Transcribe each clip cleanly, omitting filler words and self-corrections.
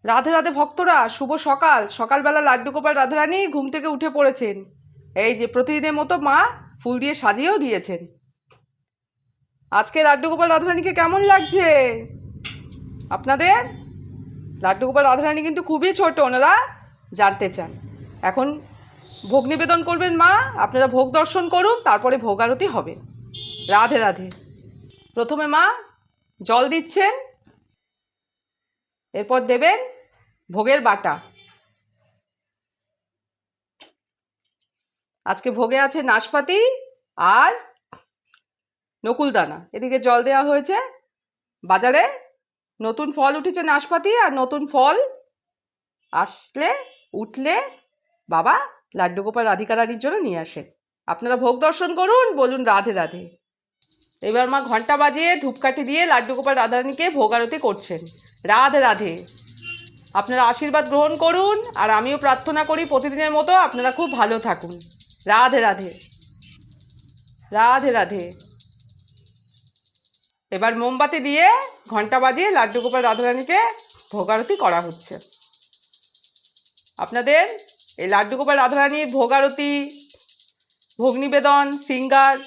রাধে রাধে ভক্তরা, শুভ সকাল। সকালবেলা লাড্ডু গোপাল রাধারানী ঘুম থেকে উঠে পড়েছেন। এই যে প্রতিদিনের মতো মা ফুল দিয়ে সাজিয়েও দিয়েছেন। আজকে লাড্ডু গোপাল রাধারানীকে কেমন লাগছে আপনাদের? লাড্ডু গোপাল রাধারানী কিন্তু খুবই ছোট, ওনারা জানতে চান। এখন ভোগ নিবেদন করবেন মা, আপনারা ভোগ দর্শন করুন, তারপরে ভোগ আরতি হবে। রাধে রাধে। প্রথমে মা জল দিচ্ছেন, এরপর দেবেন ভোগের বাটা। আজকে ভোগে আছে নাশপাতি আর নকুলদানা। এদিকে জল দেওয়া হয়েছে। বাজারে নতুন ফল উঠেছে, নাশপাতি আর নতুন ফল উঠলে বাবা লাড্ডু গোপাল রাধিকা রানীর জন্য নিয়ে আসে। আপনারা ভোগ দর্শন করুন, বলুন রাধে রাধে। এবার মা ঘন্টা বাজিয়ে ধূপকাঠি দিয়ে লাড্ডু গোপাল রাধারানীকে ভোগ আরতি করছেন। রাধে রাধে। আপনারা আশীর্বাদ গ্রহণ করুন, আর আমিও প্রার্থনা করি প্রতিদিনের মতো আপনারা খুব ভালো থাকুন। রাধে রাধে। রাধে রাধে। এবার মোমবাতি দিয়ে ঘন্টা বাজিয়ে লাড্ডু গোপাল রাধারানীকে ভোগ আরতি করা হচ্ছে। আপনাদের এই লাড্ডু গোপাল রাধারানীর ভোগ আরতি, ভোগ নিবেদন, সিঙ্গার,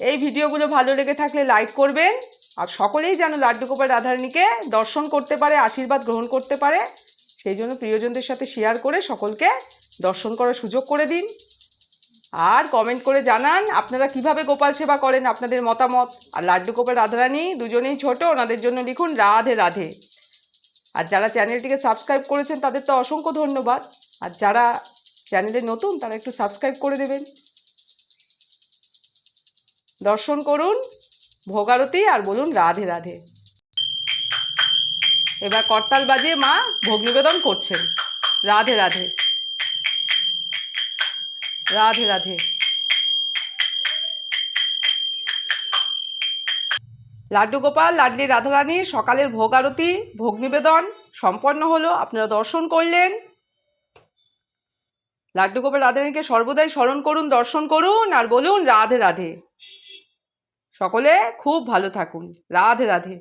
এই ভিডিওগুলো ভালো লেগে থাকলে লাইক করবেন। আর সকলেই যেন লাড্ডু গোপাল রাধারানীকে দর্শন করতে পারে, আশীর্বাদ গ্রহণ করতে পারে, সেই জন্য প্রিয়জনদের সাথে শেয়ার করে সকলকে দর্শন করার সুযোগ করে দিন। আর কমেন্ট করে জানান আপনারা কিভাবে গোপাল সেবা করেন, আপনাদের মতামত। আর লাড্ডু গোপাল রাধারানী দুজনেই ছোট, ওনাদের জন্য লিখুন রাধে রাধে। আর যারা চ্যানেলটিকে সাবস্ক্রাইব করেছেন তাদের তো অসংখ্য ধন্যবাদ। আর যারা চ্যানেলে নতুন তারা একটু সাবস্ক্রাইব করে দেবেন। দর্শন করুন ভোগ আরতি আর বলুন রাধে রাধে। এবার করতাল বাজিয়ে মা ভোগ নিবেদন করছেন। রাধে রাধে। রাধে রাধে। লাড্ডু গোপাল লাড্ডি রাধারানীর সকালের ভোগ আরতি, ভোগ নিবেদন সম্পন্ন হলো। আপনারা দর্শন করলেন। লাড্ডু গোপাল রাধারানীকে সর্বদাই স্মরণ করুন, দর্শন করুন আর বলুন রাধে রাধে। সকলে খুব ভালো থাকুন। রাধে রাধে।